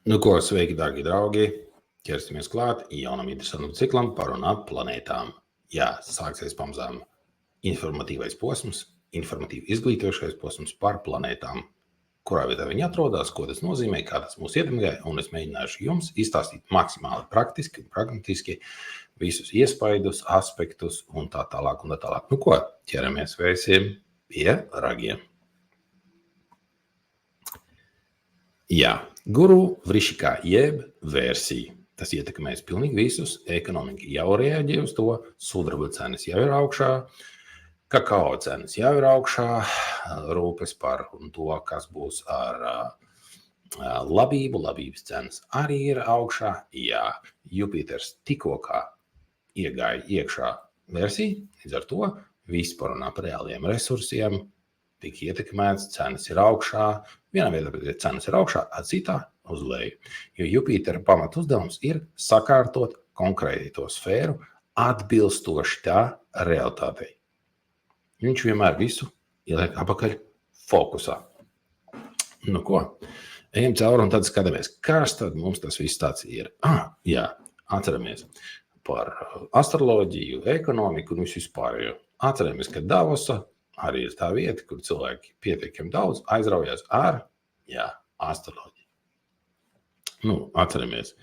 Nu ko, sveiki, dārgie draugi! Ķersimies klāt jaunam interesantam ciklam parunāt planētām. Jā, sāksies pamazām informatīvais posms, informatīvi izglītojušais posms par planētām. Kurā vietā viņi atrodas, ko tas nozīmē, kā tas mūs ietekmē, un es mēģināšu jums izstāstīt maksimāli praktiski un pragmatiski visus iespaidus, aspektus un tā tālāk un tā tālāk. Nu ko, ķeramies vēsiem pie ragiem. Jā, guru vrišikā jeb versija. Tas ietekmēs pilnīgi visus. Ekonomika jau reaģē uz to. Sudraba cenas jau ir augšā. Kakao cenas jau ir augšā. Rūpes par to, kas būs ar labību. Labības cenas arī ir augšā. Jā, Jupiters tikko kā iegāja iekšā versija. Līdz ar to viss parunā par reāliem resursiem. Tik ietekmēts, cenas ir augšā. Vienā vietā cenas ir augšā, a citā uz leju. Jo Jupitera pamat uzdevums ir sakārtot konkrēto sfēru atbilstoši tā realitātei. Viņš vienmēr visu ieliek apakaļ fokusā. Nu ko, ejam cauri un tad skatāmies, kas tad mums tas viss tāds ir. Jā, atceramies par astroloģiju, ekonomiku un visu vispārējo. Atceramies, ka Davosa arī ir tā vieta, kur cilvēki pietiekami daudz aizraujās ar, astroloģiju. Nu, atceramies,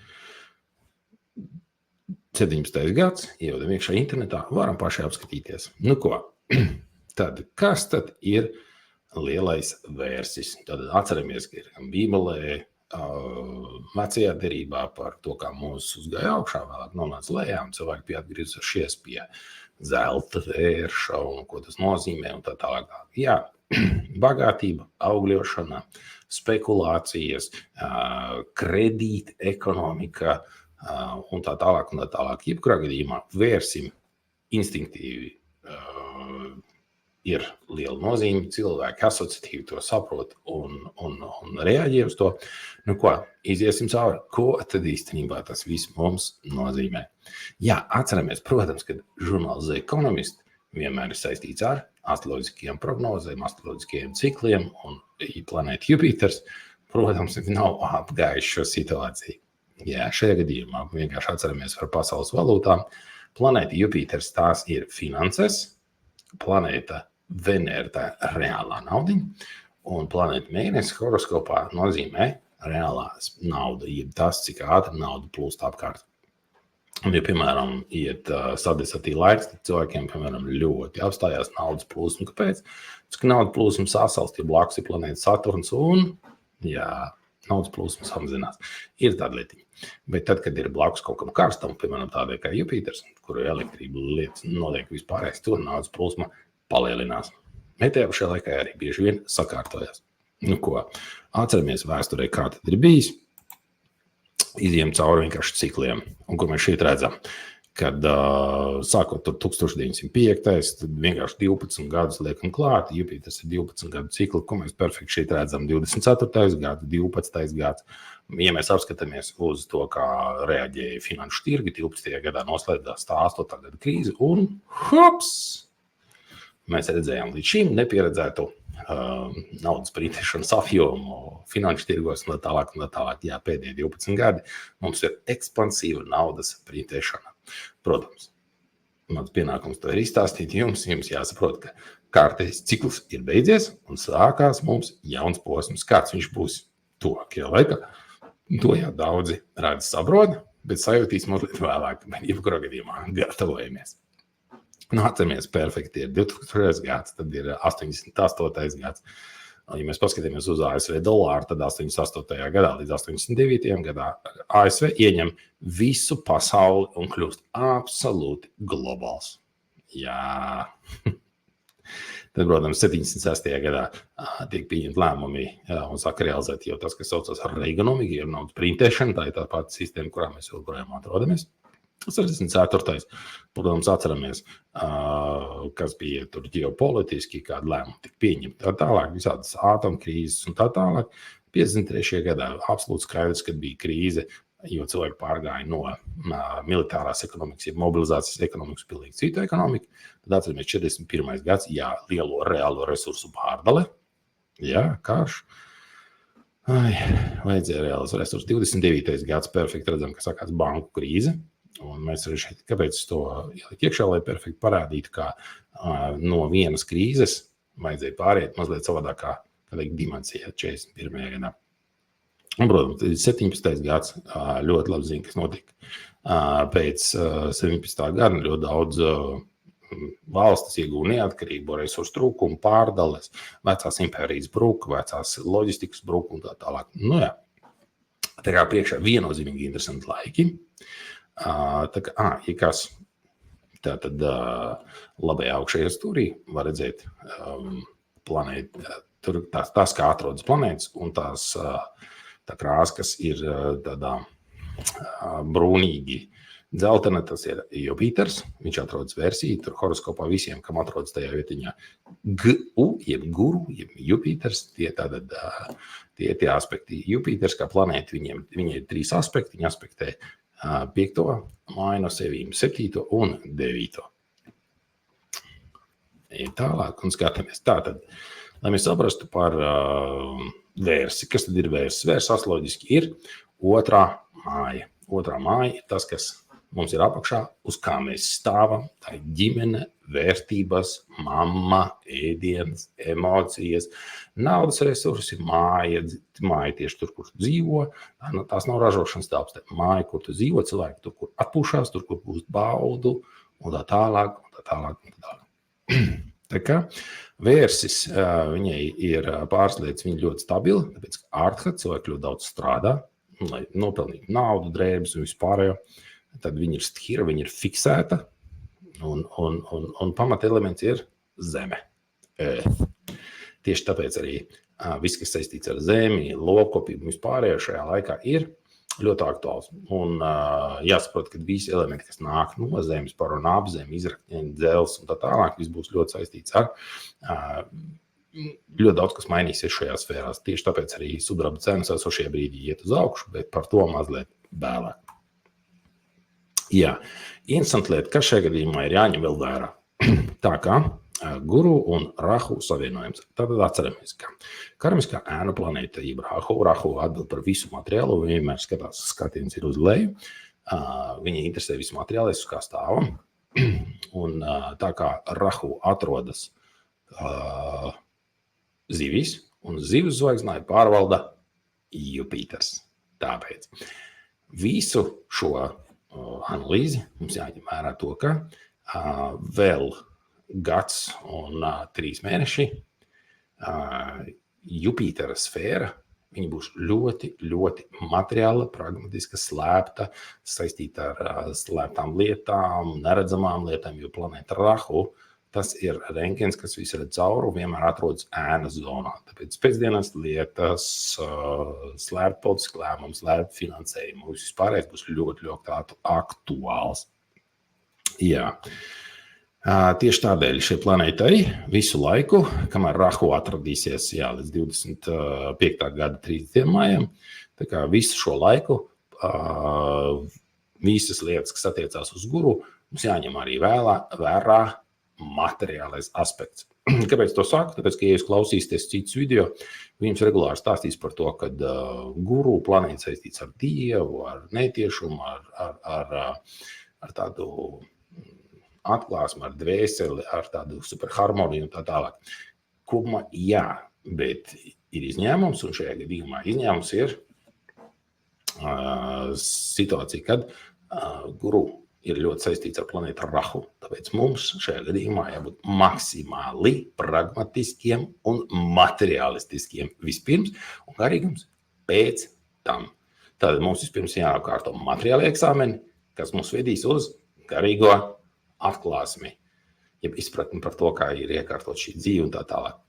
17. gads, ievedam iekšā internetā, varam paši apskatīties. Nu ko, tad kas tad ir lielais vērsis? Tad atceramies, ka ir Bībelē, vecajā derībā par to, kā mūsu uzgāja augšā, vēlāk nonāca lejā, un cilvēki bija atgriezušies pie zelta vērša un ko tas nozīmē un tā tālāk. Jā, bagātība, augļošana, spekulācijas, kredīta ekonomika un tā tālāk un tā tālāk. Jebkurā gadījumā vērsim instinktīvi ir liela nozīme, cilvēki asociatīvi to saprot un reaģē uz to. Nu ko, iziesim cauri, ko tad īstenībā tas viss mums nozīmē. Jā, atceramies, protams, ka žurnāls The Economist vienmēr ir saistīts ar astroloģiskajām prognozēm, astroloģiskajiem cikliem un planēta Jupiters, protams, nav apgājuši šo situāciju. Jā, šajā gadījumā vienkārši atceramies par pasaules valūtām. Planēta Jupiters tās ir finanses, planēta Venēra tā reālā naudiņa, un planēta Mēnesis horoskopā nozīmē reālās nauda, jeb tas, cik ātri nauda plūst apkārt. Un, ja, piemēram, iet sadesatī laiks, tad cilvēkiem, piemēram, ļoti apstājās naudas plūsma. Kāpēc? Tas, ka naudas plūsma sasalst, ja blakus ir planēta Saturns un, naudas plūsma samazinās. Ir tāda lietiņa. Bet tad, kad ir blakus kaut kam karstam, piemēram, tādai kā Jupiters, kuru elektrība lietas notiek vispārējais, tur naudas plūsma palielinās. Bet tajā pašā laikā arī bieži vien sakārtojās. Nu ko, atceramies vēsturē, kā tad ir bijis. Izjām cauri vienkārši cikliem. Un ko mēs šeit redzam, kad sākot tur 1905, tad vienkārši 12 gadus liekam klāt, Jupiters ir 12 gadu cikli, ko mēs perfekti šeit redzam 24. gads, 12. gads. Ja mēs apskatāmies uz to, kā reaģēja finanšu tirgi, 12. gadā noslēdzās tā 8. gada krīze un hops! Mēs redzējām līdz šim nepieredzētu naudas printēšanas apjomu finanšu tirgos un tā tālāk. Jā, pēdējie 12 gadi mums ir ekspansīva naudas printēšana. Protams, mans pienākums to ir izstāstīt jums jāsaprot, ka kārtējs cikls ir beidzies un sākās mums jauns posms. Kāds viņš būs tuvākajā laikā? To jau daudzi redz saprot, bet sajūtīs mazliet vēlāk, bet jebkurā gadījumā gatavojamies. Nu, atceramies, perfekti ir 2000. gads, tad ir 88. gads. Ja mēs paskatāmies uz ASV dolāru, tad 88. gadā līdz 89. gadā ASV ieņem visu pasauli un kļūst absolūti globāls. Jā. Tad, protams, 76. gadā tiek pieņemt lēmumi un saka realizēt jau tas, kas saucas ar Reaganomiku, ir naudas printēšana, tā ir tā pati sistēma, kurā mēs joprojām atrodamies. 64. Protams, atceramies, kas bija tur ģeopolitiski, kāda lēmuma tika pieņemta. Tā tālāk, visādas ātomkrīzes un tā tālāk. 53. gadā absolūti skaidrs, kad bija krīze, jo cilvēki pārgāja no militārās ekonomikas, ja mobilizācijas ekonomikas pilnīgi citu ekonomiku. Tad atceramies 41. gads, lielo reālo resursu pārdale, karš. Vajadzēja reāls resursus. 29. gads perfekti redzam, ka sākās banku krīze. Un mēs arī šeit, kāpēc to ielikt iekšā, lai perfekti parādītu, kā no vienas krīzes vajadzēja pāriet mazliet savādākā dimensijā 41. gadā. Un, protams, 17. gads ļoti labi zina, kas notika. Pēc 17. gada ļoti daudz valstis iegūja neatkarību, resursu trūkumu, pārdales, vecās impērijas bruka, vecās loģistikas bruka un tā tālāk. Nu jā, tā kā priekšā viennozīmīgi interesanti laiki. Tā kā, ja kas, tā tad labajā augšējā stūrī var redzēt planētu, tur tās kā atrodas planētas un tās tā krāsa, kas ir tādā brūnīgi dzeltena, tas ir Jupiters, viņš atrodas versija, tur horoskopā visiem, kam atrodas tajā vietiņā jeb guru, jeb Jupiters, tie tie aspekti. Jupiters kā planēta, viņai ir 3 aspekti, viņi aspektē 5. māju no sevīm, 7. un 9. Tālāk un skatāmies. Tātad, lai mēs saprastu par vērsi, kas tad ir vērsi? Vērsi astroloģiski ir 2. māja. 2. māja ir tas, kas mums ir apakšā, uz kā mēs stāvam. Tā ir ģimene, vērtības, mamma, ēdienas, emocijas, naudas resursi, māja tieši tur, kur tu dzīvo. Tās nav ražošanas telpas, māja, kur tu dzīvo, cilvēki tur, kur atpūšās, tur, kur gūst baudu, un tā tālāk, un tā tālāk, un tā tālāk. Tā kā vērsis, viņai ir pāris lietas, viņa ļoti stabila, tāpēc, ka ārtha cilvēki ļoti daudz strādā, lai nopelnītu naudu, drēbes un vispārējo. Tad viņa ir sthira, viņa ir fiksēta, un pamata elements ir zeme. Tieši tāpēc arī viss, kas saistīts ar zemi, lopkopību vispārējo šajā laikā ir ļoti aktuāls. Un jāsaprot, ka visi elementi, kas nāk no zemes, par un ap zemi, izrakņēni, dzels un tā tālāk, viss būs ļoti saistīts ar ļoti daudz, kas mainīsies šajās sfērās. Tieši tāpēc arī sudraba cenas esošajā brīdī iet uz augšu, bet par to mazliet vēlāk. Jā, interesanti lieta, kas šajā gadījumā ir jāņem vēl vērā. Tā kā guru un rahu savienojums. Tātad atceramies, ka karmiskā ēnu planēta, jeb rahu atbild par visu materiālu, vienmēr skatiens ir uz leju. Viņa interesē visu materiālu, uz kā stāvam. Un tā kā rahu atrodas zivis, un zivis zvaigznāji pārvalda Jupiters. Tāpēc visu šo analīzi mums jāņem vērā to, ka vēl gads un 3 mēneši Jupitera sfēra, viņa būs ļoti, ļoti materiāla, pragmatiska, slēpta, saistīta ar slēptām lietām, neredzamām lietām, jo planēta Rahu, tas ir renkens, kas visu redz cauri, vienmēr atrodas ēnas zonā. Tāpēc pēcdienas lietas, slēpt politisku lēmumu, slēpt finansējumu, viss pārējais būs ļoti, ļoti aktuāls. Jā. Tieši tādēļ šai planētai visu laiku, kamēr Rahu atradīsies līdz 25. gada 30. maijam, tā kā visu šo laiku, visas lietas, kas attiecās uz guru, mums jāņem arī vērā materiālais aspekts. Kāpēc to saku? Tāpēc, ka, ja jūs klausīsieties citus video, viņums regulāri stāstīs par to, ka guru planēta saistīts ar dievu, ar netiešumu, ar tādu atklāsmu, ar dvēseli, ar tādu superharmoniju un tā tālāk. Kopumā jā, bet ir izņēmums, un šajā gadījumā izņēmums ir situācija, kad guru ir ļoti saistīts ar planētu Rahu. Tāpēc mums šajā gadījumā jābūt maksimāli pragmatiskiem un materialistiskiem vispirms, un garīgums pēc tam. Tātad mums vispirms jāapkārto materiāli eksāmeni, kas mums vedīs uz garīgo atklāsmi, jeb izpratni par to, kā ir iekārtot šī dzīve un tā tālāk.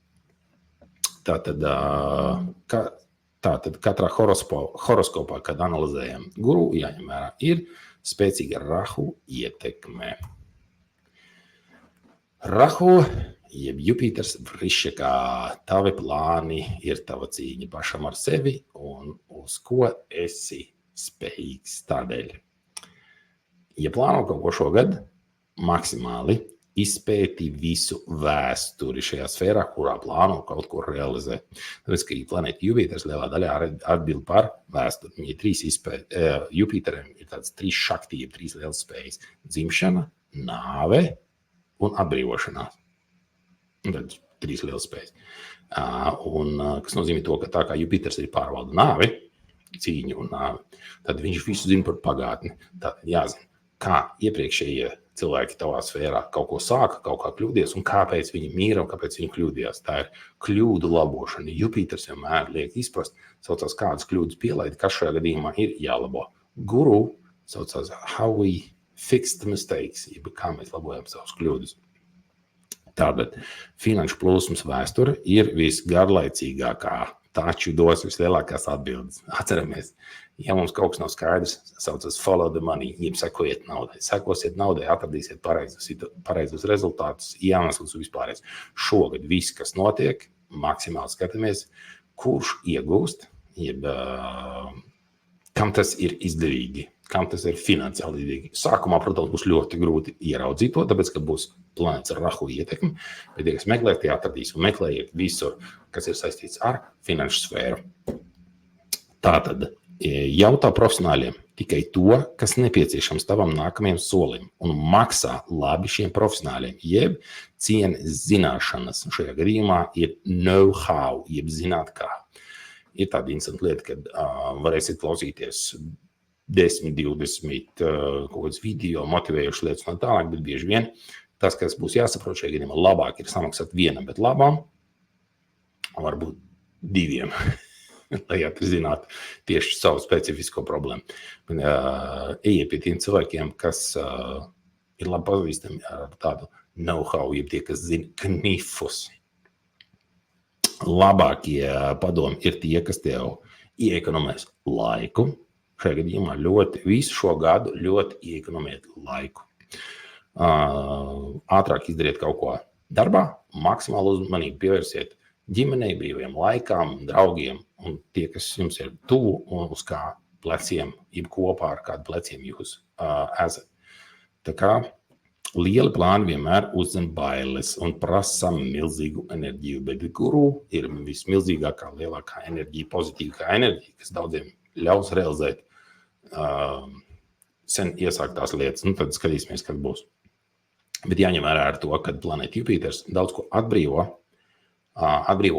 Tātad katrā horoskopā, kad analizējam guru, jāņem vērā ir spēcīga Rahu ietekme. Rahu, jeb Jupiters Vrišakā, tavi plāni ir tava cīņa pašam ar sevi un uz ko esi spējīgs tādēļ. Ja plāno kaut ko šogad, maksimāli izpēti visu vēsturi šajā sfērā, kurā plāno kaut ko realizēt. Tāpēc, ka planēta Jupiters lielā daļā atbild par vēsturi. Viņi ir 3 izpēti. Jupiteriem ir tāds 3 šakti, 3 lielas spējas. Dzimšana, nāve un atbrīvošanās. Tad 3 lielas spējas. Kas nozīmē to, ka tā kā Jupiters ir pārvalda nāvi, cīņu un nāvi, tad viņš visu zina par pagātni. Tad jāzina, kā iepriekšējie cilvēki tavā sfērā kaut ko sāka, kaut kā kļūdies, un kāpēc viņi mīra un kāpēc viņi kļūdījās. Tā ir kļūdu labošana. Jupiters vienmēr liek izprast, saucās kādas kļūdas pielaidi, kas šajā gadījumā ir jālabo. Guru saucās how we fix the mistakes, jeb kā mēs labojam savus kļūdus. Tātad finanšu plūsmas vēsture ir visgarlaicīgākā, taču dos vislielākās atbildes. Atceramies, ja mums kaut kas nav skaidrs, saucas follow the money, jeb sekojiet naudai. Sekosiet naudai, atradīsiet pareizus rezultātus, iemeslus vispārējais. Šogad viss, kas notiek, maksimāli skatāmies, kurš iegūst, jeb kam tas ir izdevīgi, kam tas ir finansiāli izdevīgi. Sākumā, protams, būs ļoti grūti ieraudzīt to, tāpēc, ka būs planētas rahu ietekmi, bet, ja kas meklē, tie atradīs un meklējiet visur, kas ir saistīts ar finanšu sfēru. Tātad jautā profesionāļiem tikai to, kas nepieciešams tavam nākamajam solim un maksā labi šiem profesionāļiem, jeb ciena zināšanas. Šajā gadījumā ir know-how, jeb zināt kā. Ir tāda interesanta lieta, kad varēsiet klausīties 10, 20 kaut kāds video, motivējuši lietas un tālāk, bet bieži vien tas, kas būs jāsaprot šajā gadījumā, labāk ir samaksāt vienam, bet labām, varbūt 2. lai atrisinātu tieši savu specifisko problēmu. Ejiet pie tiem cilvēkiem, kas ir labi pazīstami ar tādu know-how, jeb tie, kas zina knifus. Labākie padomi ir tie, kas tev ieekonomēs laiku. Šajā gadījumā visu šo gadu ļoti ieekonomēt laiku. Ātrāk izdariet kaut ko darbā, maksimāli uzmanību pievērsiet ģimenei, brīviem laikām, draugiem un tie, kas jums ir tuvu un uz kā pleciem, jeb kopā ar kādu pleciem jūs esat. Tā kā lieli plāni vienmēr uzdzen bailes un prasa milzīgu enerģiju, bet guru ir vismilzīgākā, lielākā enerģija, pozitīvākā enerģija, kas daudziem ļaus realizēt sen iesāktās lietas. Tad skatīsimies, kad būs. Bet jāņem vērā ar to, ka planēta Jupiters daudz ko atbrīvo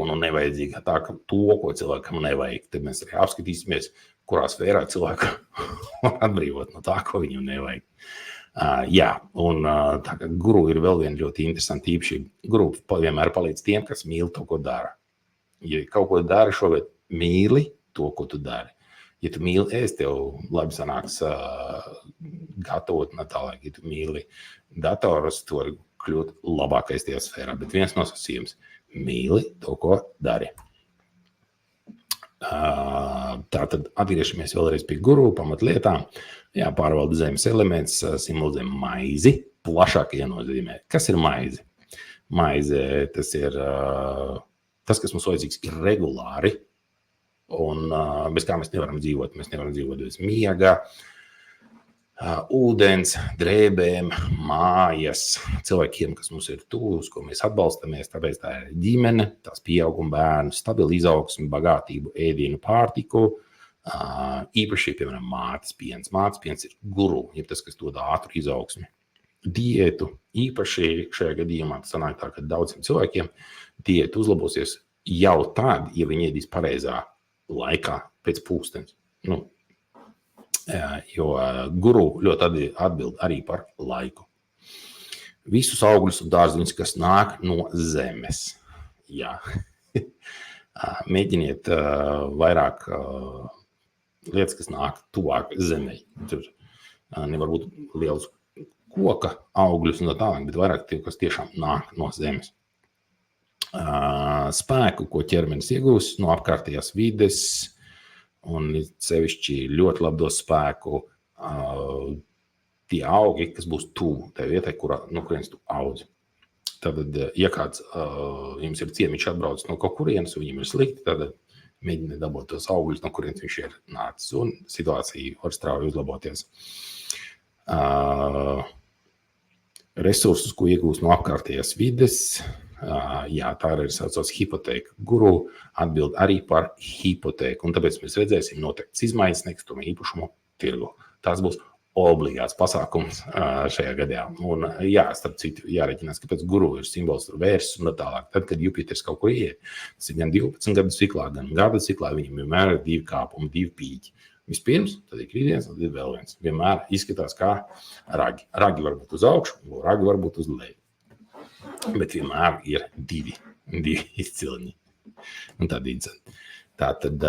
no nevajadzīgā, tā ka to, ko cilvēkam nevajag. Tad mēs arī apskatīsimies, kurā sfērā cilvēku atbrīvot no tā, ko viņam nevajag. Jā, un tā kā guru ir vēl viena ļoti interesanta īpašība. Guru vienmēr palīdz tiem, kas mīl to, ko dara. Ja kaut ko dari šogad, mīli to, ko tu dari. Ja tu mīli ēst, tev labi sanāks gatavot un tālāk. Ja tu mīli datorus, tu vari kļūt labākais tajā sfērā. Bet viens nosacījums – mīli to, ko dari. Tātad atgriežamies vēlreiz pie guru pamatlietām. Jā, pārvalda zemes elements, simbolizē maizi, plašākajā nozīmē. Kas ir maize? Maize, tas ir tas, kas mums vajadzīgs, ir regulāri. Un bez kā mēs nevaram dzīvot. Mēs nevaram dzīvot bez miega, ūdens, drēbēm, mājas, cilvēkiem, kas mums ir tūs, ko mēs atbalstamies. Tāpēc tā ir ģimene, tās pieauguma bērnu, stabilu izaugsmi, bagātību, ēdienu, pārtiku. Īpaši, piemēram, mātes piens. Mātes piens ir guru, jeb tas, kas dod ātru izaugsmi. Diētu, īpaši šajā gadījumā tas sanāk tā, ka daudziem cilvēkiem diētu uzlabosies jau tad, ja viņi ēdīs pareizā laikā pēc pūkstens. Jo guru ļoti atbild arī par laiku. Visus augļus un dārziņus, kas nāk no zemes. Jā. Mēģiniet vairāk lietas, kas nāk tuvāk zemei. Tur nevar būt liels koka augļus un tā tālāk, bet vairāk tie, kas tiešām nāk no zemes. Spēku, ko ķermenis iegūs no apkārtējās vides, un sevišķi ļoti labi dos spēku tie augi, kas būs tuvu tai vietai, kurienes tu audzi. Tātad, ja kāds jums ir ciemiņš atbrauc no kaut kurienes, un viņam ir slikti, tad mēģiniet dabūt tos augļus, no kurienes viņš ir nācis, un situācija var strauji uzlaboties. resursus, ko iegūst no apkārtējās vides. Jā, tā ir saucās hipotēka. Guru atbild arī par hipotēku, un tāpēc mēs redzēsim noteikts izmaiņas nekustamā īpašuma tirgu. Tās būs obligāts pasākums šajā gadā. Un jā, starp citu, jāreķinās, ka pēc guru ir simbols tur vērsts un tā tālāk. Tad, kad Jupiters kaut kur iet, tas ir gan 12 gadu ciklā, gan gada ciklā, viņam vienmēr ir 2 kāpumi, 2 pīķi. Vispirms, tad ir krītdiens, tad ir vēl viens. Vienmēr izskatās kā ragi. Ragi var būt uz augšu, ragi var būt uz leju. Bet vienmēr ir divi izcilņi. Un tā tad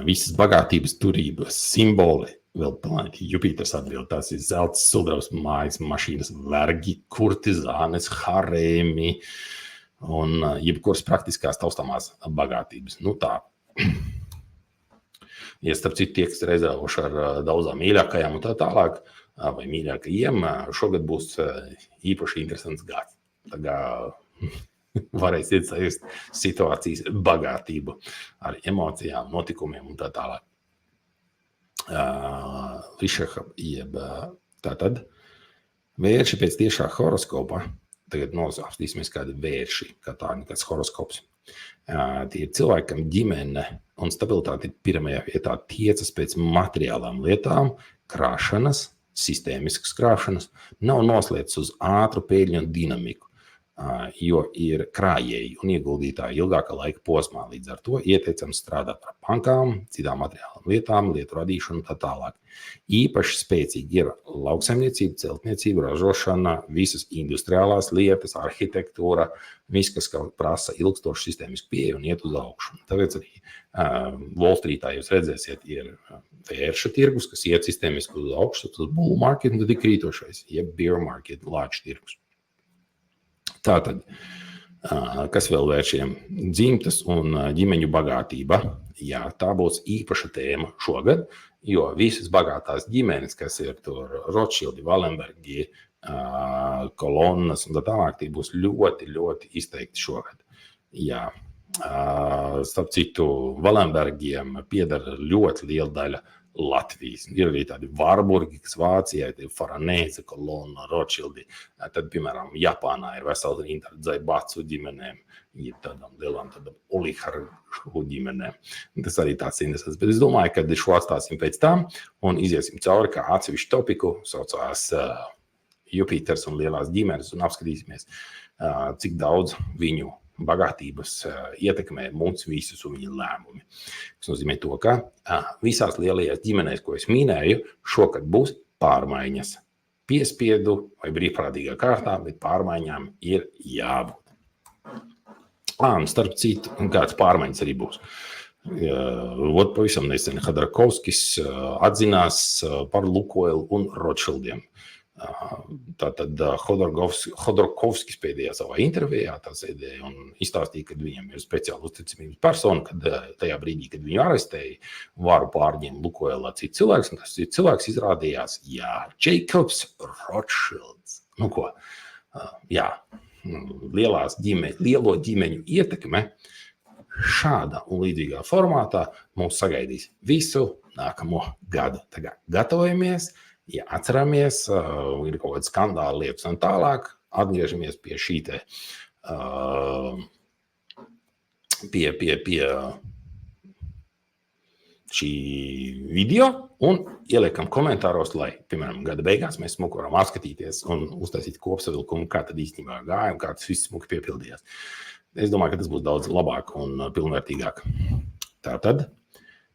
visas bagātības turības simboli vēl planēti Jupiters atbild. Tās ir zelts, sudrabs, mājas, mašīnas, vergi, kurtizānes, harēmi un jebkuras praktiskās taustāmās bagātības. Nu tā. Ja starp citu tie, kas reizējuši ar daudzām mīļākajām un tā tālāk, vai mīļākajiem, šogad būs īpaši interesants gads. Tā kā varēs iesajust situācijas bagātību ar emocijām, notikumiem un tā tālāk. Lišaha, jeb tātad vērši pēc tiešā horoskopa, tagad nosāstīsimies kādi vērši, kā tā nekāds horoskops. Tie ir cilvēkam ģimene un stabilitāte ir pirmajā vietā tiecas pēc materiālām lietām, krāšanas, sistēmiskas krāšanas, nav noslēdz uz ātru pēļņu un dinamiku, jo ir krājēji un ieguldītāji ilgāka laika posmā. Līdz ar to ieteicams strādāt ar bankām, citām materiālām lietām, lietu radīšanu un tā tālāk. Īpaši spēcīgi ir lauksaimniecība, celtniecība, ražošana, visas industriālās lietas, arhitektūra, viss, kas prasa ilgstošu sistēmisku pieeju un iet uz augšu. Tāpēc arī Wall Streetā jūs redzēsiet, ir vērša tirgus, kas iet sistēmiski uz augšu, uz bull market, un tad ir krītošais, jeb bear market, lāču tirgus. Tātad, kas vēl vēršiem? Dzimtas un ģimeņu bagātība. Jā, tā būs īpaša tēma šogad, jo visas bagātās ģimenes, kas ir tur Rothschildi, Wallenbergi, kolonnas un tā tālāk, tie būs ļoti, ļoti izteikti šogad. Jā, starp citu, Wallenbergiem piedara ļoti liela daļa Latvijas. Ir arī tādi Warburgi, kas Vācijā, tie Faranēze, kolonna, Rothschildi. Tad, piemēram, Japānā ir vesela rinda ar Zaibatsu ģimenēm, ir tādām lielām oligarhu ģimenēm. Tas arī tāds interesants. Bet es domāju, ka šo atstāsim pēc tam un iziesim cauri kā atsevišķu topiku, saucās Jupiters un lielās ģimenes un apskatīsimies, cik daudz viņu bagātības ietekmē mums visus un viņa lēmumi. Tas nozīmē to, ka visās lielajās ģimenēs, ko es minēju, šogad būs pārmaiņas. Piespiedu vai brīvprātīgā kārtā, bet pārmaiņām ir jābūt. Starp citu, kāds pārmaiņas arī būs. Pavisam nesen Khodorkovskis atzinās par Lukoil un Rothschildiem. Tātad Khodorkovskis pēdējā savā intervijā tā sēdēja un izstāstīja, ka viņam ir speciāla uzticamības persona, kad tajā brīdī, kad viņu arestēja, varu pārņēma Lukoilā cits cilvēks, un tas cilvēks izrādījās, Jacobs Rothschilds. Nu ko, lielo ģimeņu ietekme šādā un līdzīgā formātā mums sagaidīs visu nākamo gadu. Tagad gatavojamies. Ja atceramies, ir kaut kāda skandāla lietas un tālāk, atgriežamies pie šī te, pie šī video un ieliekam komentāros, lai, piemēram, gada beigās mēs smuku varam apskatīties un uztaisīt kopsavilkumu, kā tad īstenībā gāja un kā tas viss smuki piepildījās. Es domāju, ka tas būs daudz labāk un pilnvērtīgāk. Tātad.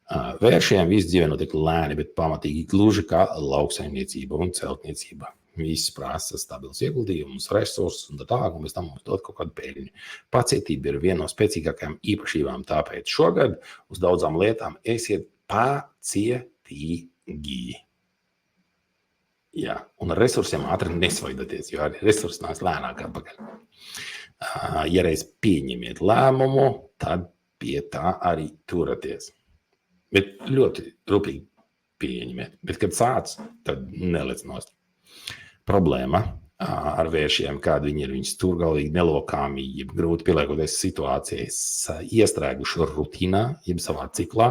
Vēršiem viss dzīvē notiek lēni, bet pamatīgi gluži kā lauksaimniecība un celtniecība. Viss prasa stabils ieguldījumus, resursus un tā tālāk, un bez tam mums dod kaut kādu pēļņu. Pacietība ir viena no spēcīgākajām īpašībām, tāpēc šogad uz daudzām lietām esiet pacietīgi. Jā, un ar resursiem ātri nesvaidoties, jo arī resursi nāks lēnāk atpakaļ. Ja reiz pieņemiet lēmumu, tad pie tā arī turaties. Bet ļoti rūpīgi pieņemiet. Bet, kad sāc, tad nelec nost. Problēma ar vēršiem, kādi viņi ir, viņi stūrgalvīgi, nelokāmi, jeb grūti pieliekoties situācijas, iestrēguši rutīnā, jeb savā ciklā,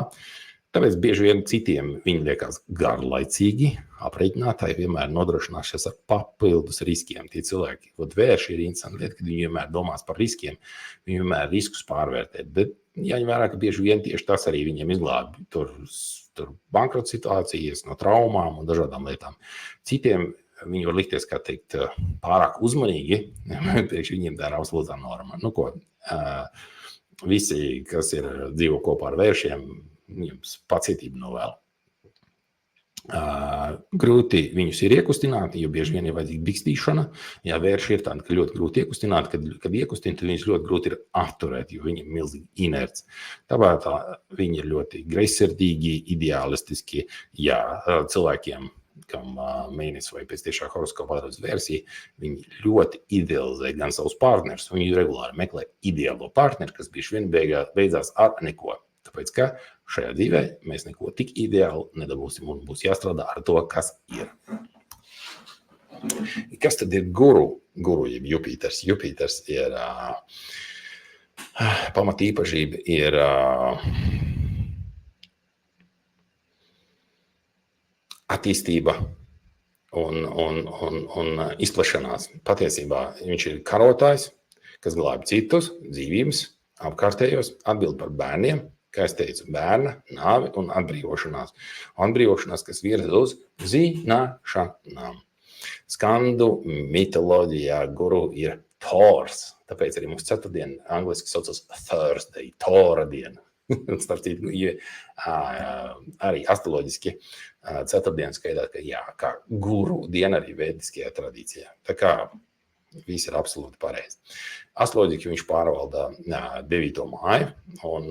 Tāpēc bieži vien citiem viņi liekas garlaicīgi, aprēķinātāji vienmēr nodrošināšies ar papildus riskiem. Tie cilvēki, ko vērši ir interesanti lieta, kad viņi vienmēr domās par riskiem, viņi vienmēr riskus pārvērtē. Bet jāņem vērā, ka bieži vien tieši tas arī viņiem izglābi tur bankrota situācijas, no traumām un dažādām lietām. Citiem viņi var likties, kā teikt, pārāk uzmanīgi, priekš viņiem tā ir absolūtā norma. Nu ko, visi, kas ir dzīvo kopā ar vēršiem, jums pacietību novēlu. Grūti viņus ir iekustināt, jo bieži vien ir vajadzīga bikstīšana. Jā, vērši ir tādi, ka ļoti grūti iekustināt, kad iekustina, tad viņus ļoti grūti ir atturēt, jo viņi ir milzīgi inerts. Tāpēc viņi ir ļoti greizsirdīgi, ideālistiski. Jā, cilvēkiem, kam mēnesis vai pēc tiešā horoskopa atrodas versija, viņi ļoti idealizē gan savus partnerus, viņi regulāri meklē ideālo partneri, kas bieži vien beidzās ar neko. Tāpēc, ka šajā dzīvē mēs neko tik ideāli nedabūsim un būs jāstrādā ar to, kas ir. Kas tad ir guru? Guru, jeb Jupiters. Jupiters ir pamatīpašība, ir attīstība un izplešanās. Patiesībā viņš ir karotājs, kas glābi citus, dzīvības, apkārtējos, atbild par bērniem. Kā es teicu, bērna, nāvi un atbrīvošanās. Atbrīvošanās, kas virza uz zināšanām. Skandu mitoloģijā guru ir Thors. Tāpēc arī mums ceturtdiena angliski saucas Thursday, Tora diena. Starp citu, arī astroloģiski ceturtdiena skaidrā, ka jā, kā guru diena arī vēdiskajā tradīcijā. Tā kā viss ir absolūti pareizi. Astroloģiski viņš pārvalda 9. māju, un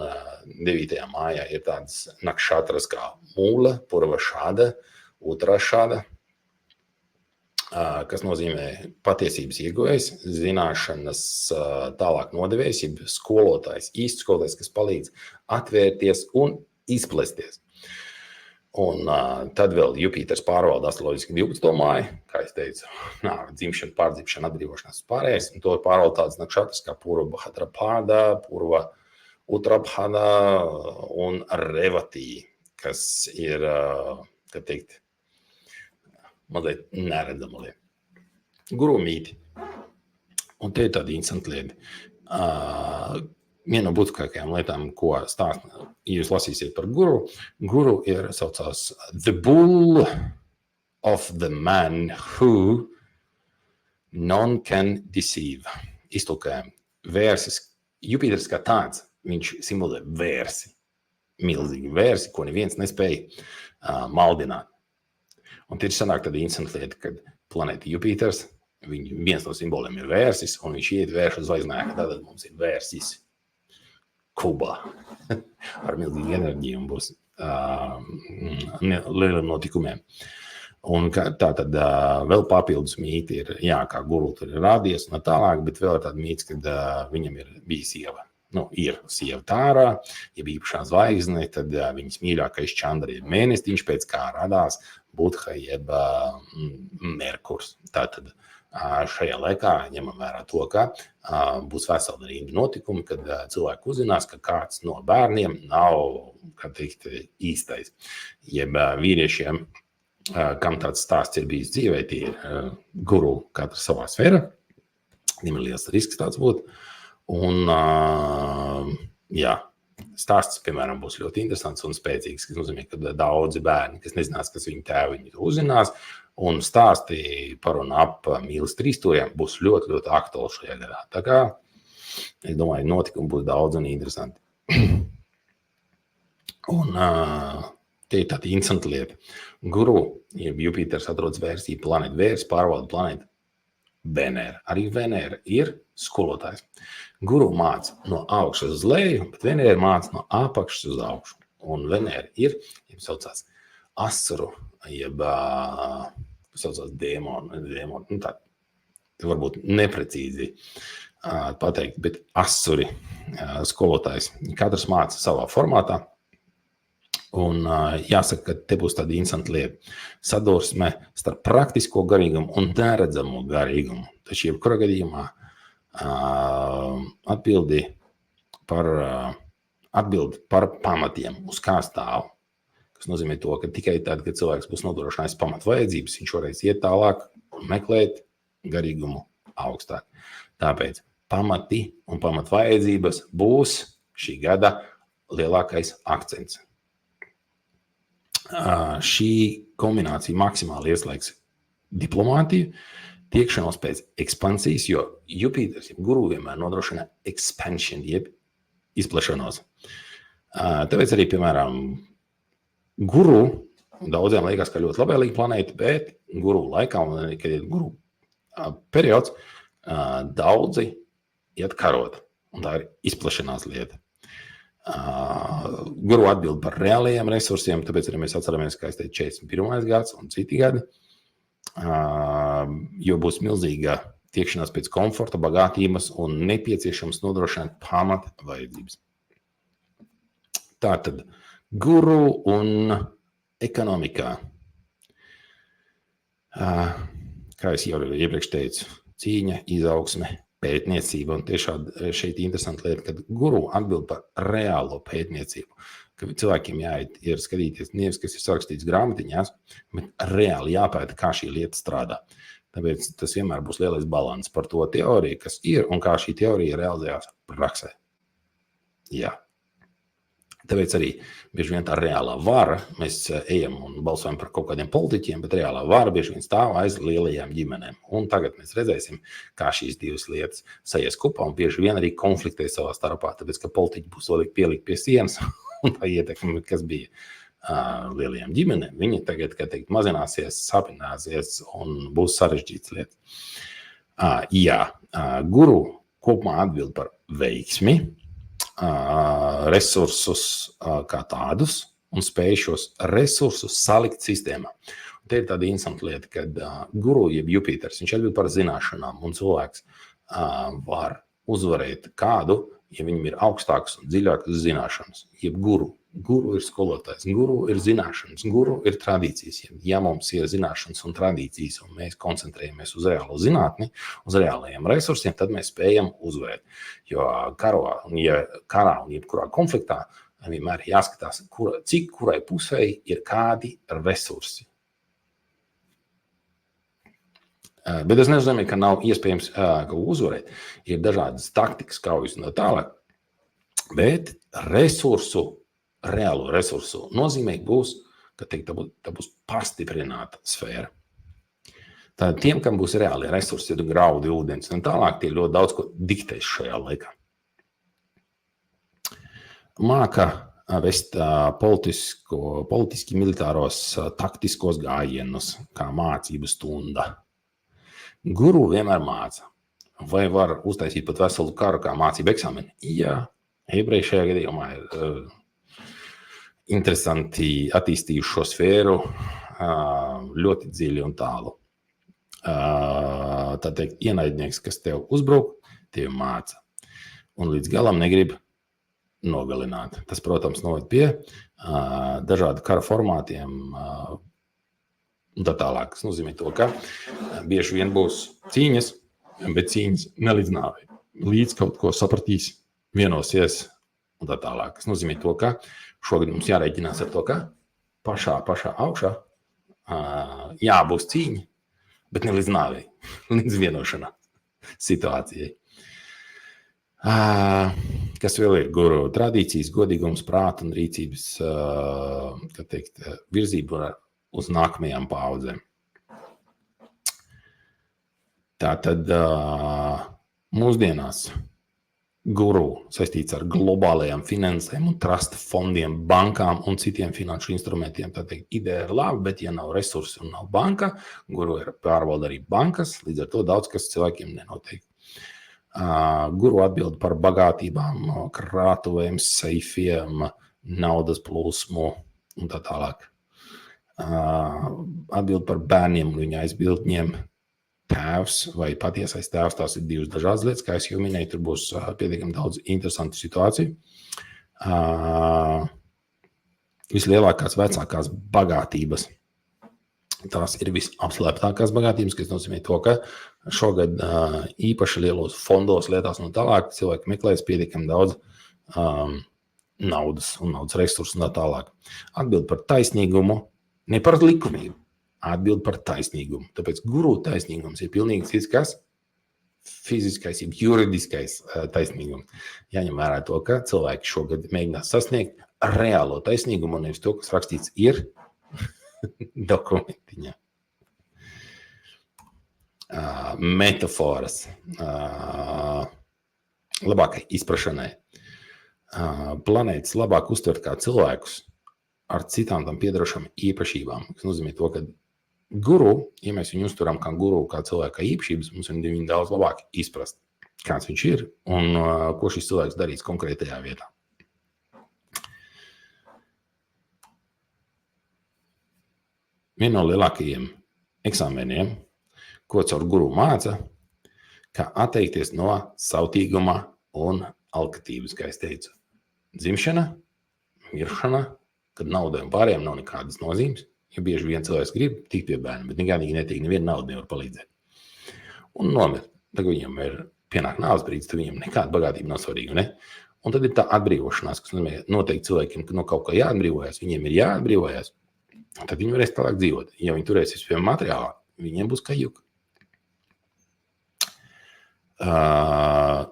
9. mājā ir tādas nakšatras kā mūla, purva šāda, otrā šāda, kas nozīmē patiesības ieguvējs, zināšanas tālāk nodevējs, jeb skolotājs, īsts skolotājs, kas palīdz atvērties un izplesties. Un tad vēl Jupiters pārvalda astroloģiski 12. māju, kā es teicu, dzimšana, pārdzimšana, atbrīvošanās pārējais, un to pārvalda tādas nakšatras kā Purva Bhadrapada, Purva Uttarabhada un Revatī, kas ir, kā teikt, mazliet neredzama lieta. Guru mīti. Un te ir tādi interesanti lieti. Viena no būtiskākajām lietām, ko stāst, ja jūs lasīsiet par guru, guru ir saucās The Bull of the Man Who None Can Deceive. Iztulkējam, vērsis, Jupiters kā tāds, viņš simbolizē vērsi, milzīgi vērsi, ko neviens nespēja maldināt. Un tie ir sanāk tāda interesanta lieta, kad planēta Jupiters, viens no simboliem ir vērsis, un viņš iet vēršu zvaigznājā, tātad mums ir vērsis. Kubā ar milzīgu enerģiju un būs lieliem notikumiem. Un tātad vēl papildus mīti ir, jā, kā guru tur ir rādies un tālāk, bet vēl ir tāda mīts, kad viņam ir bijis sieva. Nu, ir sieva Tārā, ja bija īpašā zvaigzne, tad viņas mīļākais Čandra ir mēnestiņš, pēc kā radās Budha jeb Merkurs. Tātad šajā laikā ņemam vērā to, ka būs vesela rinda notikumi, kad cilvēki uzzinās, ka kāds no bērniem nav, kā teikt, īstais. Jeb vīriešiem, kam tāds stāsts ir bijis dzīvē, tie ir guru katra savā sfēra. Viņam ir liels risks tāds būt. Un, jā, stāsts, piemēram, būs ļoti interesants un spēcīgs, kas nozīmē, ka daudzi bērni, kas nezinās, kas viņu tēvi, viņi to uzzinās, un stāsti par un ap mīlas trīsstūriem būs ļoti, ļoti aktuāli šajā gadā. Tā kā, es domāju, notikumi būs daudz un interesanti. Un te ir tāda interesanta lieta. Guru, ja Jupiters atrodas versija planēta Vērs, pārvalda planētu Venēra. Arī Venēra ir skolotājs. Guru māca no augšas uz leju, bet Venēra māca no apakšas uz augšu. Un Venēra ir, jeb saucās asaru, jeb saucās dēmonu. Nu, tā varbūt neprecīzi pateikt, bet asuri skolotājs. Katrs māca savā formātā. Un jāsaka, ka te būs tāda interesanta lieta. Sadursme starp praktisko garīgumu un neredzamo garīgumu. Taču jebkurā gadījumā atbild par pamatiem, uz kā stāv kas nozīmē to, ka tikai tad, kad cilvēks būs nodrošinājis pamatvajadzības, viņš varēs iet tālāk, meklēt garīgumu augstāk. Tāpēc pamati un pamatvajadzības būs šī gada lielākais akcents. Šī kombinācija maksimāli ieslēgs diplomātiju, tiekšanos pēc ekspansijas, jo Jupiters, jeb guru vienmēr nodrošina expansion, jeb izplašanos. Tāpēc arī, piemēram, guru, daudziem liekas, ka ļoti labvēlīgi planēta, bet guru laikā, un kad ir guru periods, daudzi iet karot, un tā ir izplašanās lieta. Guru atbild par reālajiem resursiem, tāpēc arī mēs atceramies, kā es teicu, 41. gads un citi gadi, jo būs milzīga tiekšanās pēc komforta, bagātības un nepieciešams nodrošināt pamata vajadzības. Tātad guru un ekonomikā. Kā es jau iepriekš teicu, cīņa, izaugsme, pētniecība, un tiešām šeit interesanti lieta, kad guru atbild par reālo pētniecību, ka cilvēkiem jāiet ir skatīties nevis, kas ir sarakstīts grāmatiņās, bet reāli jāpēta, kā šī lieta strādā. Tāpēc tas vienmēr būs lielais balans par to teoriju, kas ir, un kā šī teorija realizējās praksē. Jā. Tāpēc arī bieži vien tā reālā vara, mēs ejam un balsojam par kaut kādiem politiķiem, bet reālā vara bieži vien stāv aiz lielajām ģimenēm. Un tagad mēs redzēsim, kā šīs divas lietas sajies kopā un bieži vien arī konfliktē savā starpā, tāpēc, ka politiķi būs pielikt pie sienas un tā ietekme, kas bija lielajām ģimenēm. Viņi tagad, kā teikt, mazināsies, sapināsies un būs sarežģīts lietas. Jā, guru kopumā atbild par veiksmi, resursus kā tādus un spēj šos resursus salikt sistēmā. Un te ir tāda interesanta lieta, kad guru, jeb Jupiters, viņš atbild par zināšanām, un cilvēks var uzvarēt kādu, ja viņam ir augstākas un dziļākas zināšanas, jeb guru. Guru ir skolotājs, guru ir zināšanas, guru ir tradīcijas. Ja mums ir zināšanas un tradīcijas, un mēs koncentrējamies uz reālo zinātni, uz reālajiem resursiem, tad mēs spējam uzvarēt. Jo karā un jebkurā konfliktā vienmēr jāskatās, cik kurai pusē ir kādi resursi. Bet tas nenozīmē, ka nav iespējams uzvarēt. Ir dažādas taktikas, kaujas un tā tālāk, bet reālo resursu nozīmē būs, ka tā būs pastiprināta sfēra. Tātad tiem, kam būs reāli resursi, graudi, ūdens un tālāk, tie ļoti daudz ko diktēs šajā laikā. Māka vest politiski militāros taktiskos gājienus, kā mācību stunda. Guru vienmēr māca. Vai var uztaisīt pat veselu karu kā mācību eksāmeni? Jā, ebreji šajā gadījumā ir interesanti attīstījuši šo sfēru ļoti dziļi un tālu. Tā teikt, ienaidnieks, kas tev uzbruk, tev māca. Un līdz galam negrib nogalināt. Tas, protams, noved pie dažādu kara formātiem un tā tālāk. Tas nozīmē to, ka bieži vien būs cīņas, bet cīņas nelīdz nāvei. Līdz kaut ko sapratīs, vienosies un tā tālāk. Tas nozīmē to, ka šogad mums jārēķinās ar to, ka pašā augšā būs cīņa, bet ne līdz nāvei, līdz vienošanā situācijai. Kas vēl ir guru tradīcijas, godīgums, prāta un rīcības, kā teikt, virzība uz nākamajām paudzēm. Tātad mūsdienās guru saistīts ar globālajām finansēm un trust fondiem, bankām un citiem finanšu instrumentiem. Tā teikt, ideja ir laba, bet ja nav resursi un nav banka, guru ir pārvalda arī bankas, līdz ar to daudz kas cilvēkiem nenotiek. Guru atbild par bagātībām, krātuvēm, seifiem, naudas plūsmu un tā tālāk. Atbild par bērniem un viņa aizbildņiem. Tēvs vai patiesais tēvs, tās ir divas dažādas lietas, kā es jau minēju, tur būs pietiekami daudz interesantu situāciju. Vislielākās, vecākās bagātības, tās ir visapslēptākās bagātības, kas nozīmē to, ka šogad īpaši lielos fondos lietās no tālāk cilvēki meklēs pietiekami daudz naudas un naudas resursus un tā tālāk. Atbild par taisnīgumu, ne par likumību. Atbild par taisnīgumu. Tāpēc guru taisnīgums ir pilnīgi cits kas? Fiziskais, juridiskais taisnīgums. Jāņem vērā to, ka cilvēki šogad mēģinās sasniegt reālo taisnīgumu un nevis to, kas rakstīts ir dokumentiņā. Metaforas labākai izprašanai. Planētas labāk uztvert kā cilvēkus ar citām tam piedarošām īpašībām. Tas nozīmē to, ka guru, ja mēs viņu uzturam kā guru, kā cilvēka īpašības, mums viņu daudz labāk izprast, kāds viņš ir un ko šis cilvēks darīs konkrētajā vietā. Viena no lielākajiem eksāmeniem, ko caur guru māca, kā atteikties no sautīguma un alkatības, kā es teicu. Dzimšana, miršana, kad naudai un pārējiem nav nekādas nozīmes, jo bieži vien cilvēks grib tikt pie bērna, bet nekādīgi netiek, neviena nauda nevar palīdzēt. Un nomir, tagad viņam ir pienāk nāves brīdis, tad viņam nekāda bagātība nav svarīga, ne? Un tad ir tā atbrīvošanās, kas nozīmē noteikti cilvēkiem, ka no kaut kā jāatbrīvojas, viņiem ir jāatbrīvojas, un tad viņi varēs tālāk dzīvot. Ja viņi turēsies pie materiālā, viņiem būs kā juka.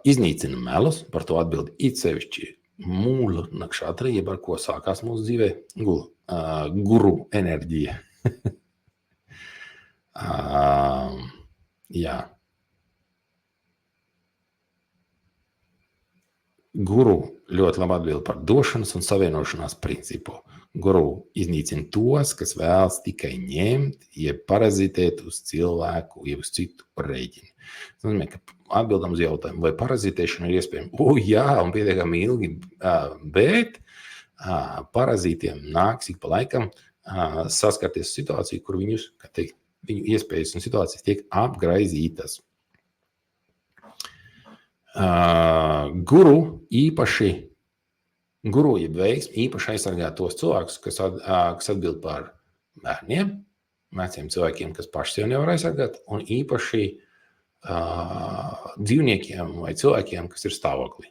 Iznīcina melus, par to atbildi it sevišķi mūla nakšātra, jeb ar ko sākās mūsu dzīvē guru enerģija. Jā. Guru ļoti labi atbild par došanas un savienošanās principu. Guru iznīcina tos, kas vēlas tikai ņemt, jeb parazitēt uz cilvēku, jeb uz citu rēķinu. Tas nozīmē, ka atbildam uz jautājumu, vai parazitēšana ir iespējama? Jā, un pietiekami ilgi, bet parazītiem nāks ik pa laikam saskarties situāciju, kur viņu iespējas un situācijas tiek apgraizītas. Guru jeb veiksmi īpaši aizsargā tos cilvēkus, kas atbild par bērniem, veciem cilvēkiem, kas paši sev nevar aizsargāt, un īpaši dzīvniekiem vai cilvēkiem, kas ir stāvoklī.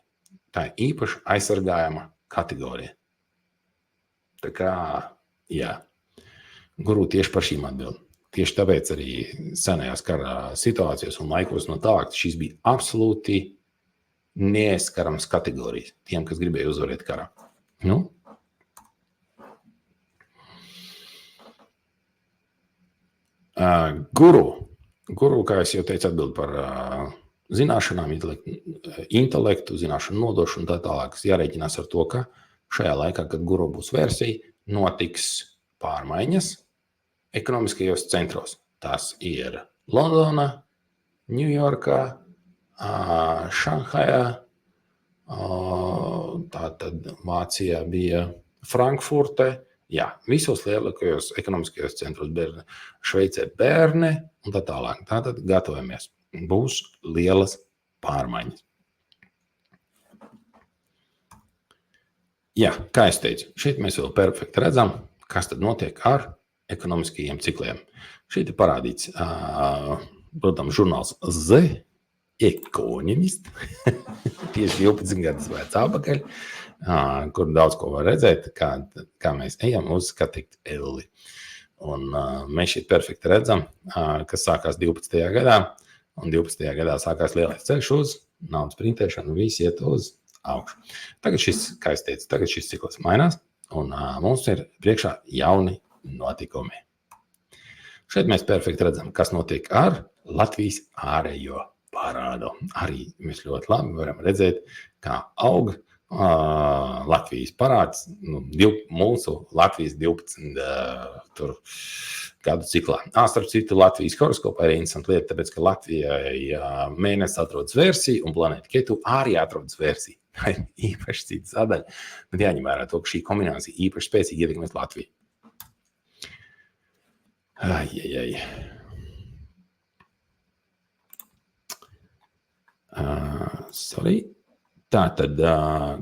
Tā ir īpaši aizsargājama kategorija. Tā kā, jā, guru tieši par šīm atbild. Tieši tāpēc arī senajās kara situācijās un laikos no tālāk šīs bija absolūti neaizskarams kategorijas tiem, kas gribēja uzvarēt karā. Nu? Guru, kā es jau teicu, atbild par zināšanām, intelektu, zināšanu nodošanu un tā tālāk. Jārēķinās ar to, ka šajā laikā, kad guru būs versija, notiks pārmaiņas ekonomiskajos centros. Tas ir Londona, Ņujorkā, Šanhajā, tātad Vācijā bija Frankfurte, jā, visos lielākajos ekonomiskajos centros, Šveicē Berne un tā tālāk. Tātad gatavojamies. Būs lielas pārmaiņas. Jā, kā es teicu, šeit mēs vēl perfekti redzam, kas tad notiek ar ekonomiskajiem cikliem. Šeit ir parādīts, protams, žurnāls Z, Economist, tieši 12 gadus vēc apakaļ, kur daudz ko var redzēt, kā mēs ejam uz skatikt elli. Un mēs šeit perfekti redzam, kas sākās 12. gadā, un 12. gadā sākās lielais ceļš uz naudas printēšanu, visi iet uz augšu. Tagad šis, kā es teicu, šis cikls mainās, un mums ir priekšā jauni notikumi. Šeit mēs perfekti redzam, kas notiek ar Latvijas ārējo parādu. Arī mēs ļoti labi varam redzēt, kā aug Latvijas parāds, mūsu Latvijas 12 gadu ciklā. Starp citu, Latvijas horoskopā ir interesanta lieta, tāpēc, ka Latvijai mēnesis atrodas versija un planēta Ketu arī atrodas versija. Tā ir īpaši cita sadaļa, bet jāņem vērā to, ka šī kombinācija īpaši spēcīgi ietekmēs Latviju. Tātad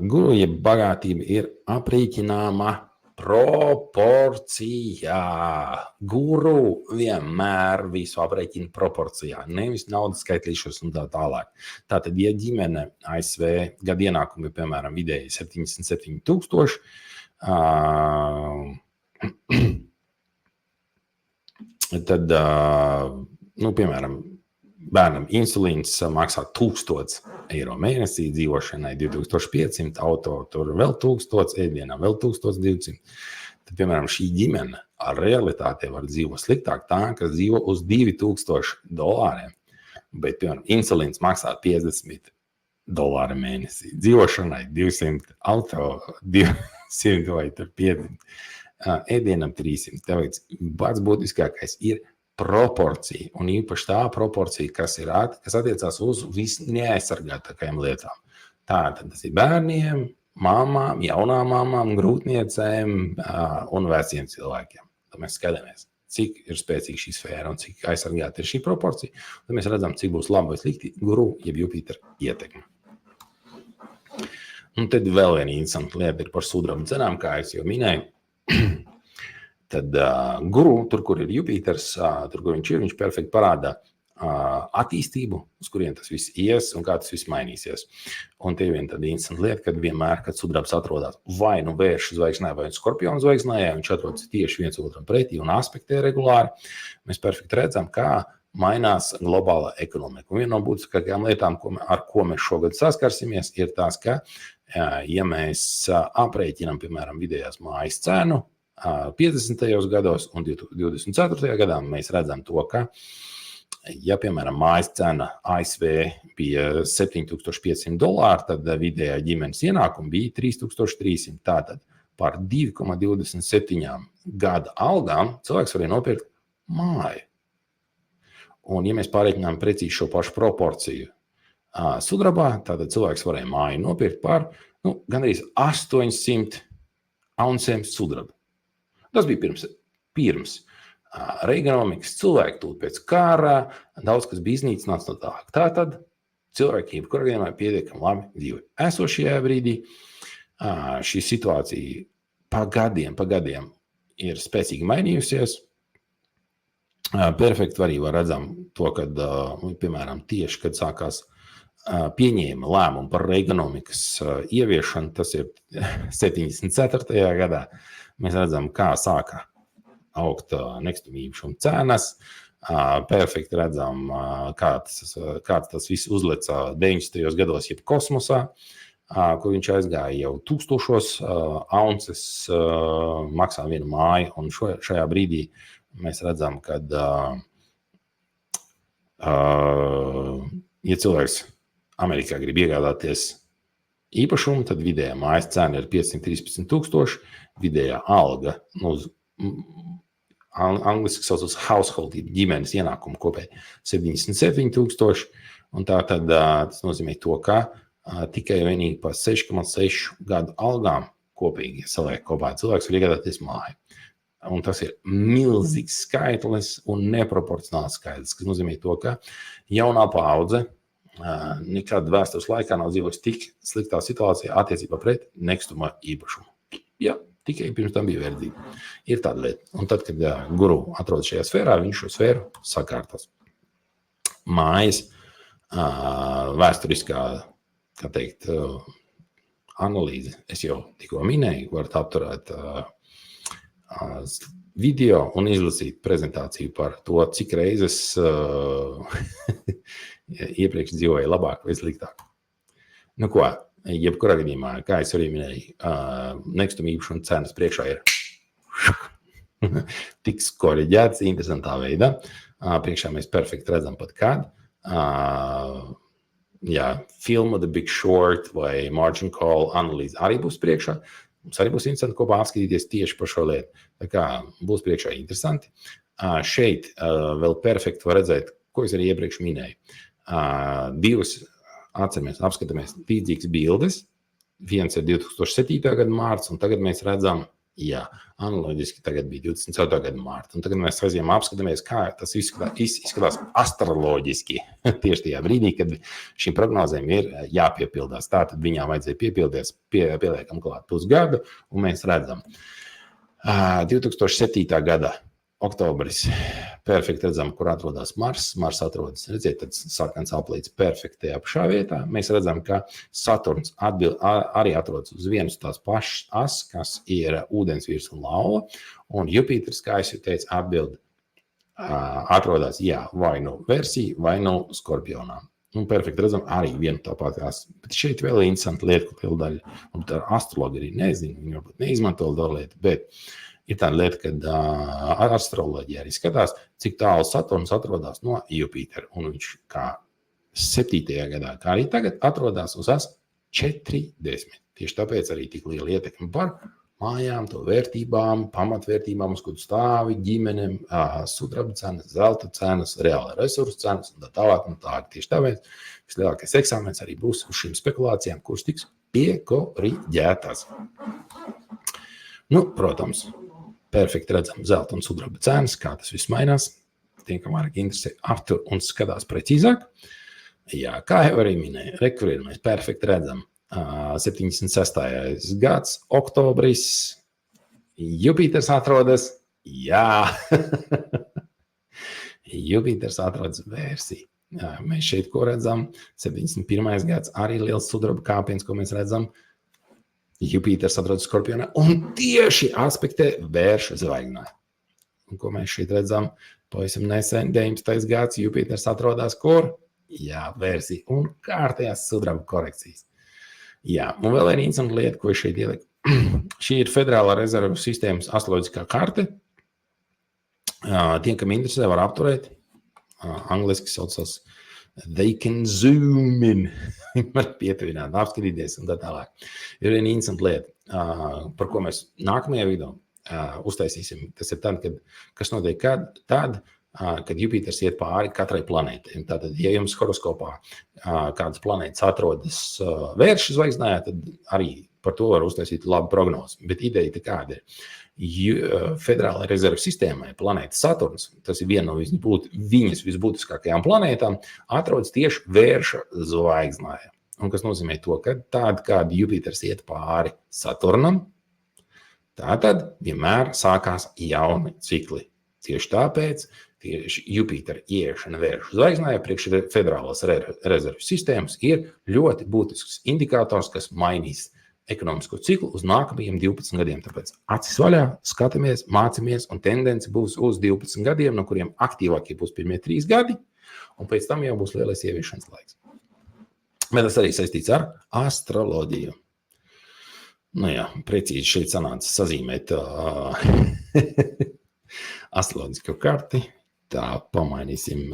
guru, ja bagātība ir aprīķināma proporcijā. Guru vienmēr visu aprēķina proporcijā, nevis naudas skaitlīšos un tā tālāk. Tātad, ja ģimene ASV gada ienākumi, piemēram, vidēji 77,000, tad, piemēram, bērnam insulīns maksā 1,000 eiro mēnesī, dzīvošanai 2,500, auto tur vēl 1,000, ēdienām vēl 1,200. Tad, piemēram, šī ģimene ar realitātē var dzīvot sliktāk tā, kas dzīvo uz $2,000. Bet, piemēram, insulīns maksā $50 mēnesī, dzīvošanai 200, auto 200 vai 50, ēdienam 300. Tāpēc pats būtiskākais ir proporcija, un īpaši tā proporcija, kas attiecās uz visneaizsargātākajām lietām. Tātad tas ir bērniem, mamām, jaunām mamām, grūtniecēm un veciem cilvēkiem. Tad mēs skatāmies, cik ir spēcīga šī sfēra un cik aizsargāta ir šī proporcija. Tad mēs redzam, cik būs labi vai slikti guru, jeb Jupiter ietekme. Un tad vēl viena interesanta lieta ir par sudraba cenām, kā es jau minēju. Tad guru, tur, kur ir Jupiters, tur, kur viņš perfekti parāda attīstību, uz kurien tas viss ies un kā tas viss mainīsies. Un tie ir viena tāda interesanta lieta, kad vienmēr, kad sudrabs atrodas vai nu vēršu zvaigznē, vai skorpionu zvaigznē, ja viņš atrodas tieši viens otram pretī un aspektē regulāri, mēs perfekti redzam, kā mainās globāla ekonomika. Un viena no būtiskākajām lietām, ar ko mēs šogad saskarsimies, ir tās, ka, ja mēs aprēķinām, piemēram, vidējās mājas cenu 50. gados un 24. gadā, mēs redzam to, ka, ja, piemēram, mājas cena ASV bija $7,500, tad vidējā ģimenes ienākuma bija $3,300. Tātad par 2,27 gada algām cilvēks varēja nopirkt māju. Un, ja mēs pārreikinām precīzi šo pašu proporciju sudrabā, tātad cilvēks varēja māju nopirkt par gandrīz 800 auncēm sudraba. Tas bija pirms Reiganomikas, cilvēki tūlīt pēc kara, daudz kas bija iznīcināts no tā. Tātad cilvēki, kurā gadījumā pietiekami labi dzīvo. Esošajā brīdī šī situācija pa gadiem ir spēcīgi mainījusies. Perfekti arī var redzam to, kad, piemēram, tieši, kad sākās pieņēma lēmumu par Reiganomikas ieviešanu, tas ir 74. gadā, mēs redzam, kā sāka augt nekustamību cenas, perfekti redzam, kāds tas viss uzleca 90. gados, jeb kosmosā, kur viņš aizgāja jau 1000 aunces maksā vienu māju, un šajā brīdī mēs redzam, kad, ja cilvēks Amerikā grib iegādāties īpašumu, tad vidējā mājas cena ir 513,000, vidējā alga, angliski saucas household, ģimenes ienākumu kopēji 77,000, un tā tad tas nozīmē to, ka tikai vienīgi par 6,6 gadu algām kopīgi saliek kopā cilvēks var iegādāties māju. Un tas ir milzīgs skaitlis un neproporcionāls skaitlis, kas nozīmē to, ka jaunā paudze nekad vēstures laikā nav dzīvojis tik sliktā situācijā attiecībā pret nekustamo īpašumu. Jā, tikai pirms tam bija verdzība. Ir tāda lieta. Un tad, kad guru atrodas šajā sfērā, viņš šo sfēru sakārtas. Mājas vēsturiskā, kā teikt, analīze, es jau tikko minēju, varat apturēt video un izlasīt prezentāciju par to, cik reizes iepriekš dzīvoja labāk vai sliktāk. Nu ko, jebkurā gadījumā, kā es arī minēju, nekustamību un cenas priekšā ir tiks koriģēts interesantā veidā. Priekšā mēs perfekti redzam pat kādu. Filmu The Big Short vai Margin Call analīze arī būs priekšā. Mums arī būs interesanti kopā apskatīties tieši par šo lietu. Tā kā būs priekšā interesanti. Šeit vēl perfekti var redzēt, ko es arī iepriekš minēju. Divas, apskatāmies līdzīgas bildes. Viens ir 2007. gada mārts, un tagad mēs redzam, analoģiski tagad bija 24. gada mārts. Un tagad mēs aizjām apskatāmies, kā tas izskatās astroloģiski tieši tajā brīdī, kad šīm prognozēm ir jāpiepildās. Tātad viņām vajadzēja piepildies, pieliekam klāt pusgadu, un mēs redzam. 2007. Gada oktobris. Perfekti redzam, kur atrodas Mars. Mars atrodas, redziet, tad sarkans aplīts perfekti apšā vietā. Mēs redzam, ka Saturns arī atrodas uz vienas tās pašas as, kas ir ūdensvīrs un lauva. Un Jupiters, kā es jau teicu, atrodas, vai nu versija, vai nu skorpionā. Un perfekti redzam, arī vienu tāpat as. Bet šeit vēl ir interesanti lieta, ko liela daļa, un tā astrologi arī nezina, viņi varbūt neizmanto to lietu, bet ir tāda lieta, kad astroloģija arī skatās, cik tālu Saturns atrodas no Jupitera. Un viņš kā 7. gadā, kā arī tagad, atrodas uz as 40. Tieši tāpēc arī tik liela ietekme par mājām, to vērtībām, pamatvērtībām, uz kudu stāvi, ģimenēm, sudraba cenas, zelta cenas, reāla resursu cenas un tā tālāk un tā. Tieši tāpēc vislielākais eksāmens arī būs uz šīm spekulācijām, kuras tiks piekoriģētas. Nu, protams, perfekti redzam zelta un sudraba cenas, kā tas viss mainās. Tiem, kam vairāk interesē, aptur un skatās precīzāk. Jā, kā jau arī minēju, rekurīri mēs perfekti redzam. 76. gads, oktobris, Jupiters atrodas, Jupiters atrodas versija. Mēs šeit, ko redzam, 71. gads, arī liels sudraba kāpiens, ko mēs redzam, Jupiters atrodas skorpionā un tieši aspektē vērša zvaigznē. Un ko mēs šeit redzam, pavisam nesen, 19. gads, Jupiters atrodas kur? Versija un kārtējās sudraba korekcijas. Un vēl ir interesanta lieta, ko es šeit ieliku. Šī ir Federālā rezervu sistēmas astroloģiskā karte. Tiem, kam interesē, var apturēt. Angliski saucas they can zoom in. Var pietuvināt, apskatīties un tā tālāk. Ir viena interesanta lieta, par ko mēs nākamajā video uztaisīsim. Tas ir tad, kas notiek kad Jupiters iet pāri katrai planētai. Tātad, ja jums horoskopā kādas planētas atrodas vērša zvaigznē, tad arī par to var uztaisīt labu prognozi. Bet ideja te kāda ir? Federālajai rezervu sistēmai planēta Saturns, tas ir viena no viņas visbūtiskākajām planētām, atrodas tieši vērša zvaigznē. Un kas nozīmē to, ka tāda, kāda Jupiters iet pāri Saturnam, tātad vienmēr sākās jauni cikli. Tieši tāpēc tieši Jupitera ieiešana vēršu zvaigznē priekš Federālās rezervu sistēmas ir ļoti būtisks indikators, kas mainīs ekonomisko ciklu uz nākamajiem 12 gadiem. Tāpēc acis vaļā, skatāmies, mācamies, un tendence būs uz 12 gadiem, no kuriem aktīvākie būs pirmie 3 gadi, un pēc tam jau būs lielais ieviešanas laiks. Bet tas arī saistīts ar astroloģiju. Nu jā, precīzi šeit sanāca sazīmēt astroloģisko karti. Tā pamainīsim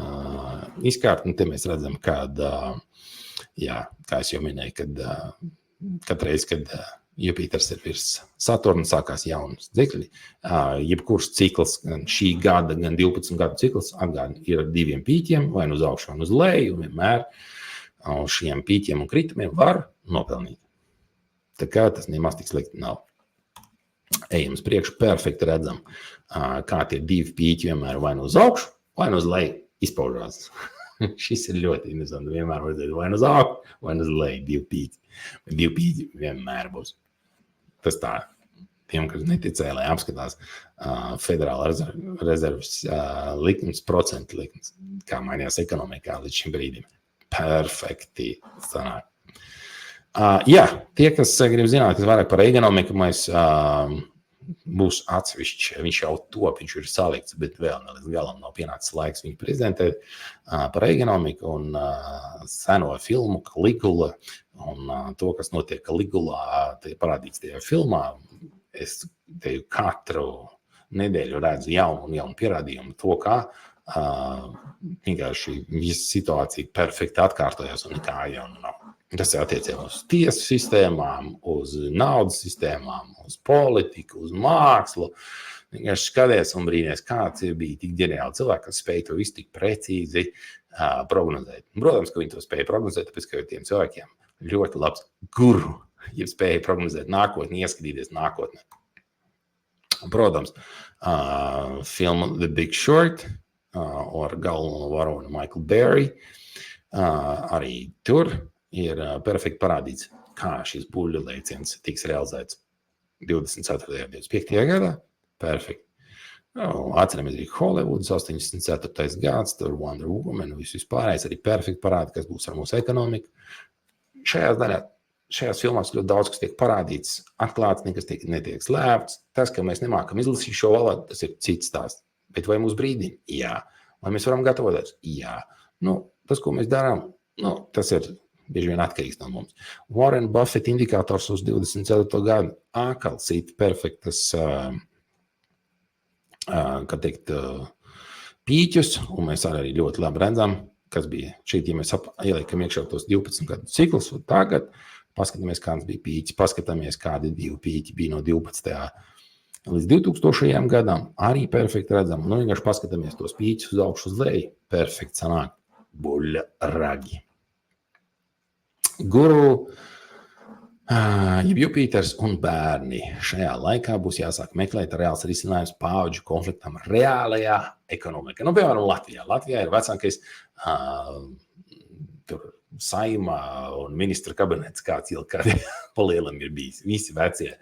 izkārti, un te mēs redzam, kad, kā es jau minēju, kad katreiz, kad Jupiters ir virs Saturna, sākās jaunas dzekļi. Jebkurš cikls, gan šī gada, gan 12 gadu cikls, atgādina, ir ar 2 pīķiem, vai nu uz augšu, vai uz leju, un vienmēr uz šiem pīķiem un kritumiem var nopelnīt. Tā kā tas nemaz tik slikti nav. Ejam uz priekšu, perfekti redzam, kā tie 2 pīķi vienmēr vai nu uz augšu, vai nu uz leju izpaužās. Šis ir ļoti interesanti. Vienmēr vajadzētu vai nu uz augšu, vai nu uz leju 2 pīķi. 2 pīķi vienmēr būs. Tas tā, tiem, kas neticēja, lai apskatās Federāla rezervas likums, procentu likums, kā mainījās ekonomikā līdz šim brīdim. Perfekti sanāk. Tie, kas grib zināt, kas vairāk par ekonomiku, mēs būs atsevišķi, viņš jau top, viņš ir salikts, bet vēl līdz galam nav pienācis laiks viņu prezentēt par ekonomiku un seno filmu Caligula un to, kas notiek Caligulā, tie parādīts tajā filmā. Es te katru nedēļu redzu jaunu pierādījumu to, kā vienkārši visa situācija perfekti atkārtojas un nekā jau nav. Tas ir attiecībā uz tiesu sistēmām, uz naudas sistēmām, uz politiku, uz mākslu. Vienkārši skaties un brīnies, kāds bija tik ģeniāli cilvēki, kas spēja to visu tik precīzi prognozēt. Protams, ka viņi to spēja prognozēt, tāpēc, ka tiem cilvēkiem ļoti labs guru, ja spēja prognozēt nākotni, ieskatīties nākotnē. Protams, filma The Big Short ar galveno varoni Michael Berry arī tur ir perfekti parādīts, kā šis buļļu lēciens tiks realizēts 24. un 25. gadā. perfekti. Atceramies arī Hollywoods 84. gads, tur Wonder Woman, viss pārējais arī perfekti parāda, kas būs ar mūsu ekonomiku. Šajās filmās ļoti daudz, kas tiek parādīts, atklāts, nekas netiek slēpts. Tas, ka mēs nemākam izlasīt šo valodu, tas ir cits stāsts. Bet vai mūs brīdina? Jā. Vai mēs varam gatavoties? Jā. Tas, ko mēs darām, tas ir bieži vien atkarīgs no mums. Warren Buffett indikators uz 24. gadu atkal cita perfektas pīķus, un mēs arī ļoti labi redzam, kas bija šeit, ja mēs ieliekam iekšā tos 12 gadu ciklus, un tagad paskatāmies, kāds bija pīķis, paskatāmies, kādi divi pīķi bija no 12. līdz 2000. gadam, arī perfekti redzam, un vienkārši paskatāmies tos pīķus uz augšu uz leju, perfekti sanāk buļļa ragi. Guru, Jupiters un bērni. Šajā laikā būs jāsāk meklēt reāls risinājums paudžu konfliktam reālajā ekonomikā. Piemēram, Latvijā. Latvijā ir vecākais saimā un ministra kabinets, kāds jau kādi palielam ir bijis. Visi vecie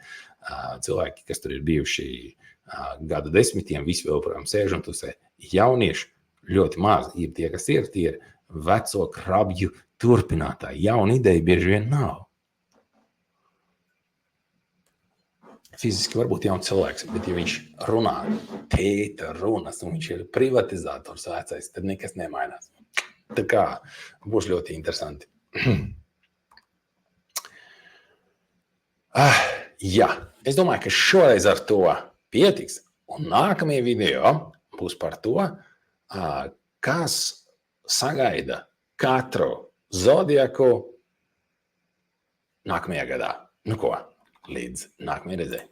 cilvēki, kas tur ir bijuši gadu desmitiem, visi vēl projām sēž un tusē. Jaunieši ļoti maz. Ir tie, kas ir, tie ir veco krabju turpinātāji. Jauna ideja bieži vien nav. Fiziski varbūt jauns cilvēks, bet ja viņš runā, tēta runas, un viņš ir privatizators vecais, tad nekas nemainās. Tā kā būs ļoti interesanti. Jā, es domāju, ka šoreiz ar to pietiks. Un nākamie video būs par to, kas sagaida katru zodiaku nākamajā gadā. Līdz nākamajai reizei.